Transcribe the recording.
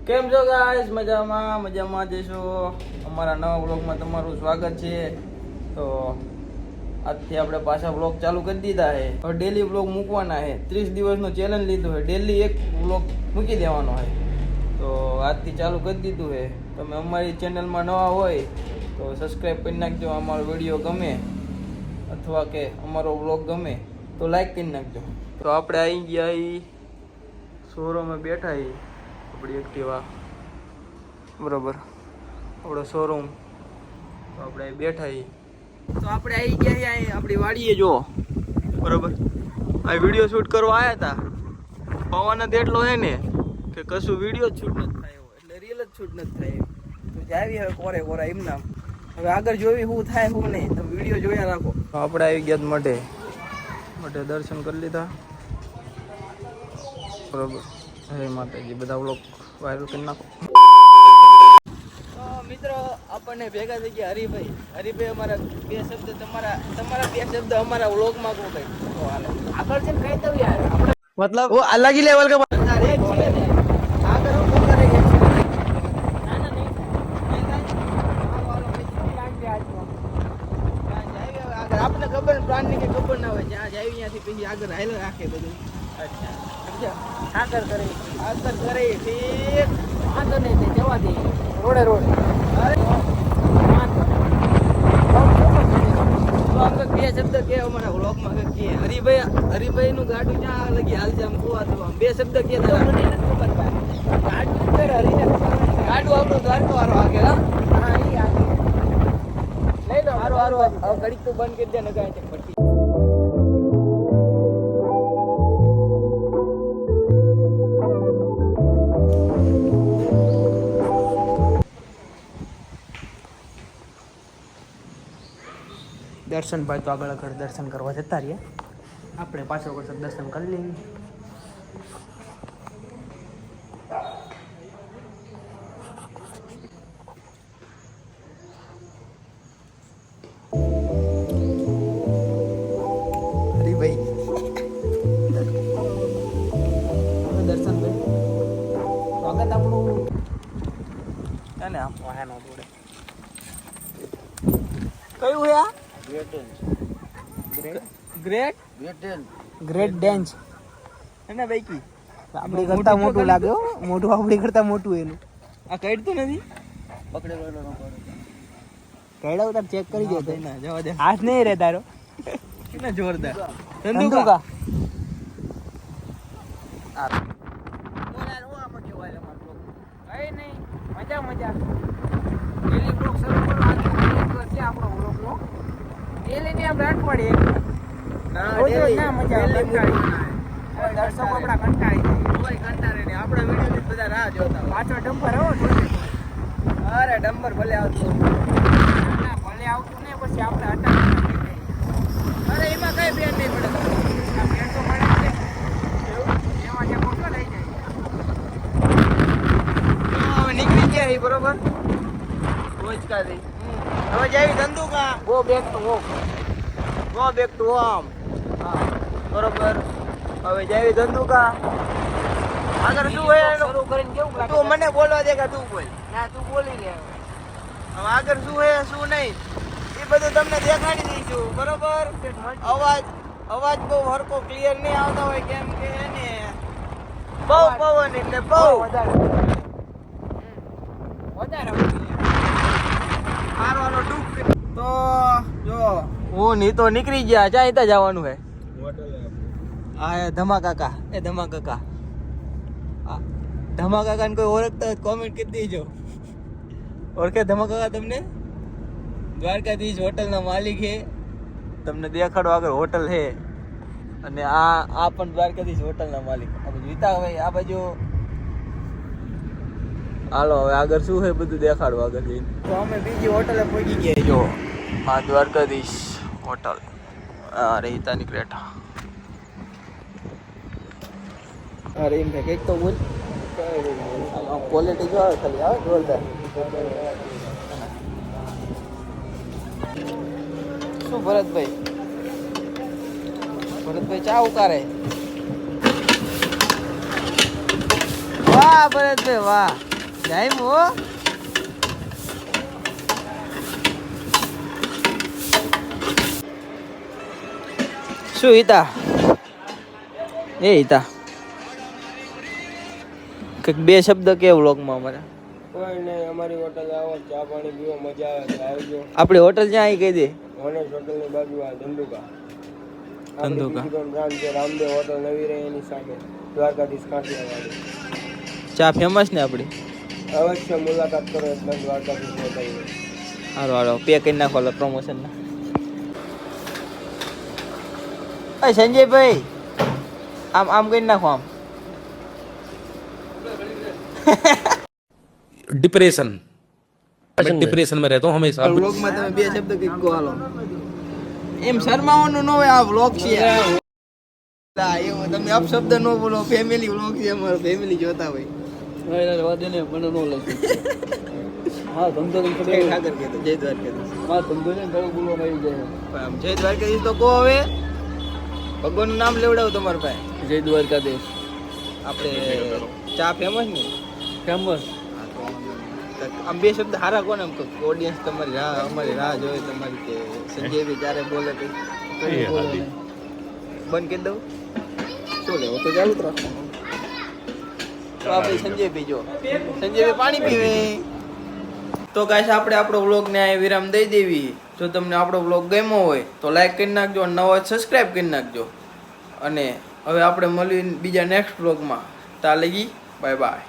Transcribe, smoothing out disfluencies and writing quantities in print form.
કેમ છો ગાઈસ? મજામાં જશો. અમારા નવા બ્લોગમાં તમારું સ્વાગત છે. તો આજથી આપણે પાછા બ્લોગ ચાલુ કરી દીધા છે. હવે ડેલી બ્લોગ મૂકવાના છે. 30 દિવસનો ચેલેન્જ લીધો છે. ડેલી એક બ્લોગ મૂકી દેવાનો છે. તો આજથી ચાલુ કરી દીધું છે. તમે અમારી ચેનલમાં નવા હોય તો સબસ્ક્રાઈબ કરી નાખજો. અમારો વિડીયો ગમે અથવા કે અમારો બ્લોગ ગમે તો લાઈક કરી નાખજો. તો આપણે આવી ગયા શોરૂમે બેઠા આપણી એક્ટિવા બરોબર, આપણો શોરૂમ. તો આપણે બેઠા તો આપણે આવી ગયા આપણી વાડીએ. જો બરોબર, આ વિડીયો શૂટ કરવા આવ્યા હતા. પવન જ એટલો છે ને કે કશું વિડીયો જ શૂટ નથી થાય, એટલે રીલ જ શૂટ નથી થાય. તો જાવી હવે કોરે એમના. હવે આગળ જોવી શું થાય શું નહીં, તમે વિડીયો જોયા રાખો. તો આપણે આવી ગયા મઢે દર્શન કરી લીધા બરોબર. હે માતાજી, બધા વ્લોગ વાયરલ કરી નાખો. તો મિત્રો, આપણને ભેગા થઈ ગયા હરિભાઈ અમારા બે શબ્દ તમારા બે શબ્દ અમારા વ્લોગમાં કહો કઈ. તો હાલો આગળ છે કઈ દઉં યાર આપણે, मतलब वो अलग ही लेवल का આગળ હું કરે આપને ખબર પ્લાન ની કે ખબર ના હોય, જ્યાં જાય ત્યાંથી પછી આગળ હાલ રાખે બધું. અચ્છા આગળ કરે ઠીક, વાંધો નહીં જવા દે રોડે બે શબ્દ કે અમારા વ્લોગમાં કે હરિભાઈ નું ગાડું ક્યાં લગી હાલ છે, આમ જોવા તો બે શબ્દ કે ગાડું આપણું દ્વારકા વાળો આગળ લઈ લો. હારું ઘડીક તો બંધ કરી દે ને ગાય પટ્ટી. દર્શનભાઈ તો આગળ દર્શન કરવા જતા રહ્યા, આપણે પાછળ વખત દર્શન કરી લઈએ. હરિભાઈ દર્શનભાઈ સ્વાગત આપણું ને આમ વાહનો જોડે કયું છે આ ગ્રેટ ડેન્સ એને બાઈકી આપણી કરતા મોટું લાગે, મોટું આપણી કરતા મોટું એનું. આ કઈડતું નથી, પકડેલો કઈડાવ તાર ચેક કરી દે. જવા દે, હાથ નહીં રે તારો. કેટલા જોરદાર ધંધુકા. મજા ડેલી બ્લોગ શરૂ કરવાનો છે આપણો બ્લોગનો. ડેલી ને આપણે અઠવાડિયે ના મજા દર્શકો આપણા કંટાળી જાય, કંટાળે ને આપણા વિડીયો બધા રાહ જોતા. પાછો ડમ્પર અરે ડમ્પર ભલે આવતું ભલે આવતું ને પછી આપણે હટાવી. અરે એમાં કઈ બેન નહીં પડે, આ બેન તો મળે છે એમાં જે મોટો લઈ જાય. હવે નીકળી ગયા બરોબર રોજકાથી. હવે જાય Dhandhuka. Go back to home. હા બરોબર. હવે જાય ધંધુકા. આગળ શું હોય શરૂ કરીને કેવું લાગે? તું મને બોલવા દે કે તું બોલ. ના તું બોલી લે. હવે આગળ શું હે શું નહીં એ બધું તમને દેખાડી દઈશું બરોબર. અવાજ બહુ હરકો ક્લિયર નહીં આવતા હોય, કેમ કે એને બહુ પવન એટલે બહુ વધારે મારવાનો ડૂબ. તો જો હું નહીં તો નીકળી ગયા. ક્યાં ત્યાં જવાનું હે? હા ધમાકાકા. ધમાકાકાને કોઈ ઓળખતા હોય કોમેન્ટ કરી દેજો. ઓળખે ધમાકાકા તમને? દ્વારકાધીશ હોટલના માલિક છે. તમને દેખાડો આગળ હોટલ છે, અને આ પણ દ્વારકાધીશ હોટલના માલિક. આ બાજુ વિતાભાઈ, આ બાજુ. હાલો હવે આગળ શું છે બધું દેખાડો આગળ જઈને. તો અમે બીજી હોટલે પહોંચી ગયા. જો આ દ્વારકાધીશ હોટલ. અરે હિતાની ક્રેટા. અરે એમ કંઈક તો બોલ. ક્વોલિટી જો આવે ખાલી આવે જોરદાર. શું ભરતભાઈ ચા ઉકારે. વાહ ભરતભાઈ વાહ. જાય મો શું હિતા એ હિતા કંઈક બે શબ્દ કે વ્લોગમાં અમારા કોઈ નહીં, અમારી હોટલ આવો, ચા પાણી પીવો, મજા આવે તો આવજો. આપણી હોટલ જ્યાં આવી કહી દે ગણેશ હોટલની બાજુ આ ધંધુકા. ધંધુકા. આપણી બીજી પણ બ્રાન્ચ છે, રામદેવ હોટલ નવી રહી એની સામે, દ્વારકાધીશ કાઠિયાવાડી. ચા ફેમસ ને આપણી અવશ્ય મુલાકાત કરો એકદમ દ્વારકાધીશ હોટલની. હારો હારો પે કરી નાખો પ્રમોશન ના. સંજયભાઈ આમ આમ કરી નાખો આમ. डिप्रेशन मैं डिप्रेशन में रहता हूँ हमेशा. વ્લોગ માં તમે બે શબ્દ કઈક કહો હાલો. એમ શરમાવાનું ન હોય, આ વ્લોગ છે. એવું તમે અપ શબ્દ ન બોલો, ફેમિલી વ્લોગ છે, અમારો ફેમિલી જોતા હોય. હા ધંધો જય દ્વારકાધીશ. હા ધંધો ને થોડું બોલવા આવી જાય. આમ જય દ્વારકાધીશ તો કહો હવે. ભગવાનનું નામ લેવડાવો તમારા પાસે. જય દ્વારકાધીશ. આપણે ચા ફેમસ ને ફેમસ. આમ બે શબ્દ હારા કોને એમ ઓડિયન્સ તમારી રાહ, અમારી રાહ જોઈ તમારી કે સંજયભાઈ જ્યારે બોલે તો બંધ કરી દઉં શું લેવો તો ચાલુ જ રાખવાનું. તો આપણે સંજયભાઈ જો સંજયભાઈ પાણી પીવે. તો ગાઈસ આપણે આપણો વ્લોગને આ વિરામ દઈ દેવી. જો તમને આપણો વ્લોગ ગમ્યો હોય તો લાઈક કરી નાખજો, નવા સબસ્ક્રાઈબ કરી નાખજો. અને હવે આપણે મળીએ બીજા નેક્સ્ટ વ્લોગમાં. ત્યાં લગી બાય બાય.